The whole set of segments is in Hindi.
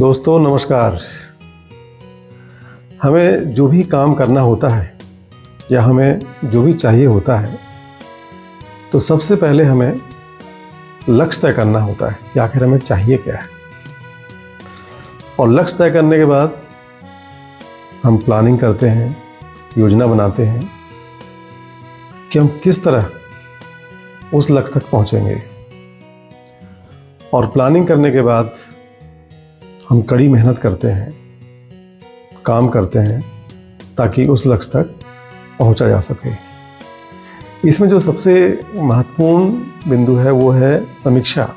दोस्तों नमस्कार। हमें जो भी काम करना होता है या हमें जो भी चाहिए होता है तो सबसे पहले हमें लक्ष्य तय करना होता है कि आखिर हमें चाहिए क्या है। और लक्ष्य तय करने के बाद हम प्लानिंग करते हैं, योजना बनाते हैं कि हम किस तरह उस लक्ष्य तक पहुंचेंगे। और प्लानिंग करने के बाद हम कड़ी मेहनत करते हैं, काम करते हैं ताकि उस लक्ष्य तक पहुंचा जा सके। इसमें जो सबसे महत्वपूर्ण बिंदु है वो है समीक्षा।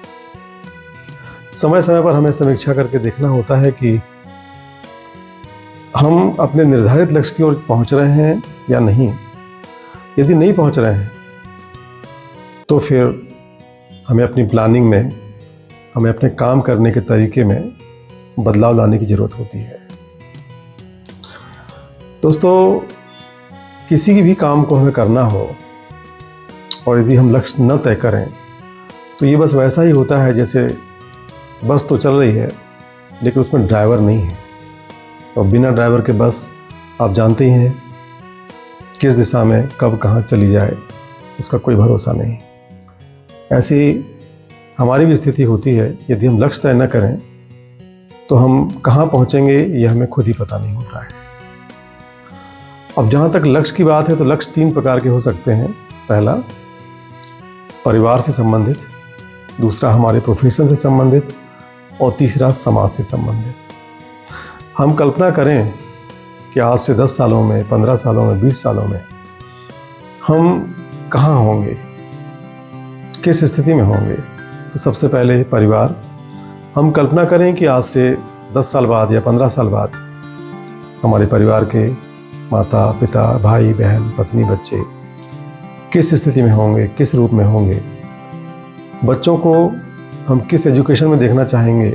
समय समय पर हमें समीक्षा करके देखना होता है कि हम अपने निर्धारित लक्ष्य की ओर पहुंच रहे हैं या नहीं। यदि नहीं पहुंच रहे हैं तो फिर हमें अपनी प्लानिंग में, हमें अपने काम करने के तरीके में बदलाव लाने की ज़रूरत होती है। दोस्तों, किसी भी काम को हमें करना हो और यदि हम लक्ष्य न तय करें तो ये बस वैसा ही होता है जैसे बस तो चल रही है लेकिन उसमें ड्राइवर नहीं है। तो बिना ड्राइवर के बस आप जानते ही हैं किस दिशा में कब कहाँ चली जाए, उसका कोई भरोसा नहीं। ऐसी हमारी भी स्थिति होती है। यदि हम लक्ष्य तय न करें तो हम कहाँ पहुँचेंगे ये हमें खुद ही पता नहीं होता है। अब जहाँ तक लक्ष्य की बात है तो लक्ष्य 3 प्रकार के हो सकते हैं। पहला, परिवार से संबंधित, दूसरा हमारे प्रोफेशन से संबंधित और तीसरा समाज से संबंधित। हम कल्पना करें कि आज से 10 सालों में, 15 सालों में, 20 सालों में हम कहाँ होंगे, किस स्थिति में होंगे। तो सबसे पहले परिवार। हम कल्पना करें कि आज से 10 साल बाद या 15 साल बाद हमारे परिवार के माता पिता, भाई बहन, पत्नी, बच्चे किस स्थिति में होंगे, किस रूप में होंगे। बच्चों को हम किस एजुकेशन में देखना चाहेंगे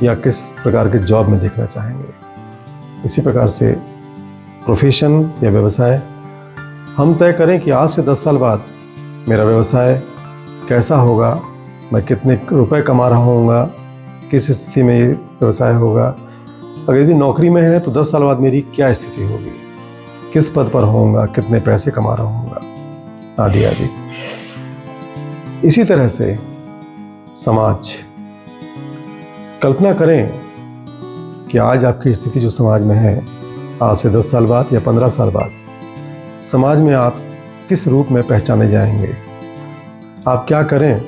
या किस प्रकार के जॉब में देखना चाहेंगे। इसी प्रकार से प्रोफेशन या व्यवसाय, हम तय करें कि आज से 10 साल बाद मेरा व्यवसाय कैसा होगा, मैं कितने रुपए कमा रहा होऊंगा, किस स्थिति में ये व्यवसाय होगा। अगर यदि नौकरी में है तो 10 साल बाद मेरी क्या स्थिति होगी, किस पद पर होऊंगा, कितने पैसे कमा रहा होऊंगा, आदि आदि। इसी तरह से समाज। कल्पना करें कि आज आपकी स्थिति जो समाज में है, आज से 10 साल बाद या 15 साल बाद समाज में आप किस रूप में पहचाने जाएंगे। आप क्या करें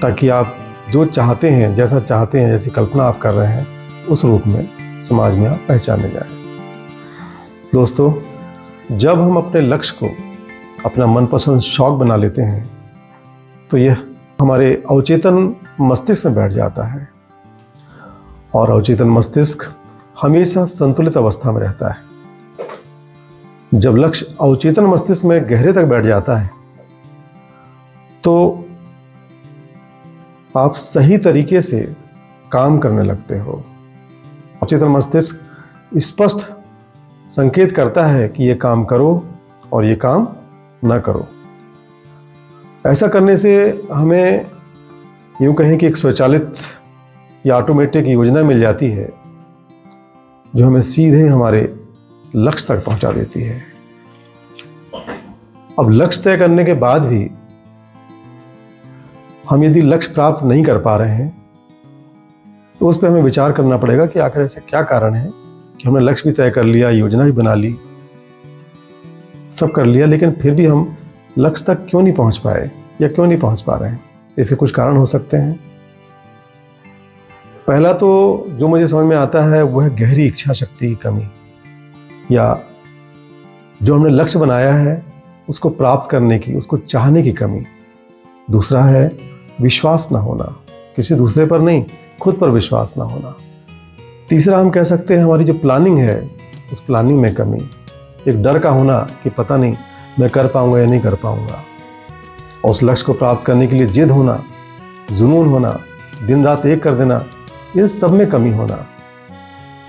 ताकि आप जो चाहते हैं, जैसा चाहते हैं, जैसी कल्पना आप कर रहे हैं, उस रूप में समाज में आप पहचाने जाएं। दोस्तों, जब हम अपने लक्ष्य को अपना मनपसंद शौक बना लेते हैं तो यह हमारे अवचेतन मस्तिष्क में बैठ जाता है और अवचेतन मस्तिष्क हमेशा संतुलित अवस्था में रहता है। जब लक्ष्य अवचेतन मस्तिष्क में गहरे तक बैठ जाता है तो आप सही तरीके से काम करने लगते हो। अवचेतन मस्तिष्क स्पष्ट संकेत करता है कि ये काम करो और ये काम ना करो। ऐसा करने से हमें यूँ कहें कि एक स्वचालित या ऑटोमेटिक योजना मिल जाती है जो हमें सीधे हमारे लक्ष्य तक पहुंचा देती है। अब लक्ष्य तय करने के बाद भी हम यदि लक्ष्य प्राप्त नहीं कर पा रहे हैं तो उस पर हमें विचार करना पड़ेगा कि आखिर ऐसे क्या कारण है कि हमने लक्ष्य भी तय कर लिया, योजना भी बना ली, सब कर लिया, लेकिन फिर भी हम लक्ष्य तक क्यों नहीं पहुंच पाए या क्यों नहीं पहुंच पा रहे हैं। इसके कुछ कारण हो सकते हैं। पहला तो जो मुझे समझ में आता है वह है गहरी इच्छा शक्ति की कमी, या जो हमने लक्ष्य बनाया है उसको प्राप्त करने की, उसको चाहने की कमी। दूसरा है विश्वास ना होना, किसी दूसरे पर नहीं, खुद पर विश्वास ना होना। तीसरा हम कह सकते हैं हमारी जो प्लानिंग है उस प्लानिंग में कमी, एक डर का होना कि पता नहीं मैं कर पाऊंगा या नहीं कर पाऊंगा। और उस लक्ष्य को प्राप्त करने के लिए जिद होना, जुनून होना, दिन रात एक कर देना, इन सब में कमी होना।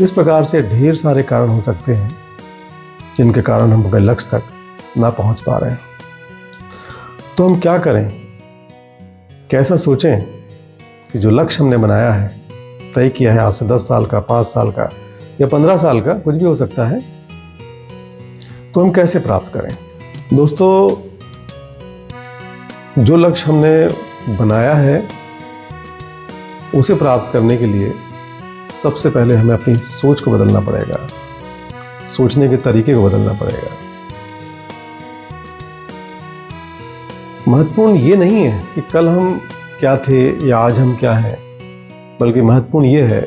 इस प्रकार से ढेर सारे कारण हो सकते हैं जिनके कारण हम अपने लक्ष्य तक ना पहुंच पा रहे हैं। तो हम क्या करें, कैसा सोचें कि जो लक्ष्य हमने बनाया है तय किया है, आज से 10 साल का, 5 साल का या 15 साल का, कुछ भी हो सकता है, तो हम कैसे प्राप्त करें? दोस्तों, जो लक्ष्य हमने बनाया है उसे प्राप्त करने के लिए सबसे पहले हमें अपनी सोच को बदलना पड़ेगा, सोचने के तरीके को बदलना पड़ेगा। महत्वपूर्ण ये नहीं है कि कल हम क्या थे या आज हम क्या हैं, बल्कि महत्वपूर्ण ये है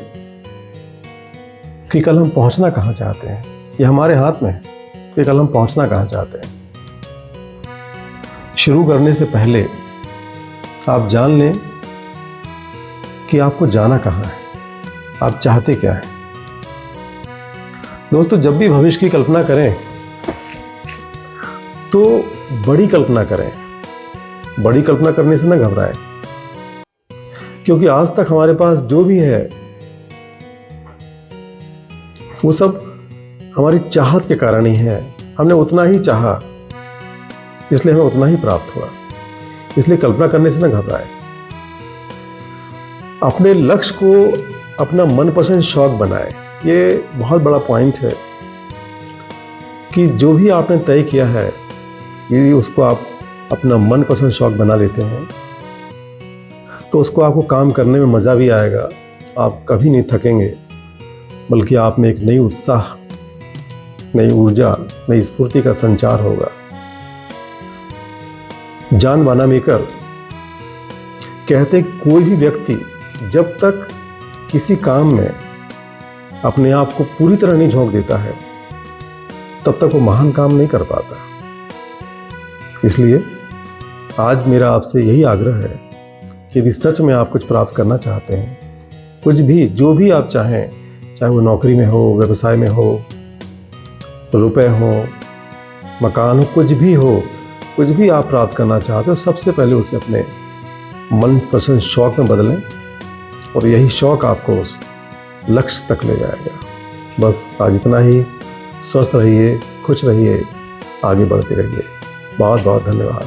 कि कल हम पहुंचना कहाँ चाहते हैं। ये हमारे हाथ में है कि कल हम पहुंचना कहाँ चाहते हैं। शुरू करने से पहले आप जान लें कि आपको जाना कहाँ है, आप चाहते क्या हैं। दोस्तों, जब भी भविष्य की कल्पना करें तो बड़ी कल्पना करें। बड़ी कल्पना करने से ना घबराएं, क्योंकि आज तक हमारे पास जो भी है वो सब हमारी चाहत के कारण ही है। हमने उतना ही चाहा, इसलिए हमें उतना ही प्राप्त हुआ। इसलिए कल्पना करने से ना घबराएं। अपने लक्ष्य को अपना मनपसंद शौक बनाएं। ये बहुत बड़ा पॉइंट है कि जो भी आपने तय किया है, यदि उसको आप अपना मनपसंद शौक बना लेते हैं तो उसको आपको काम करने में मज़ा भी आएगा। आप कभी नहीं थकेंगे, बल्कि आप में एक नई उत्साह, नई ऊर्जा, नई स्फूर्ति का संचार होगा। जॉन वानामेकर कहते हैं, कोई भी व्यक्ति जब तक किसी काम में अपने आप को पूरी तरह नहीं झोंक देता है, तब तक वो महान काम नहीं कर पाता। इसलिए आज मेरा आपसे यही आग्रह है कि यदि सच में आप कुछ प्राप्त करना चाहते हैं, कुछ भी, जो भी आप चाहें, चाहे वो नौकरी में हो, व्यवसाय में हो, रुपए हो, मकान हो, कुछ भी हो, कुछ भी आप प्राप्त करना चाहते हो, सबसे पहले उसे अपने मनपसंद शौक में बदलें और यही शौक आपको उस लक्ष्य तक ले जाएगा। बस आज इतना ही। स्वस्थ रहिए, खुश रहिए, आगे बढ़ते रहिए। बहुत बहुत धन्यवाद।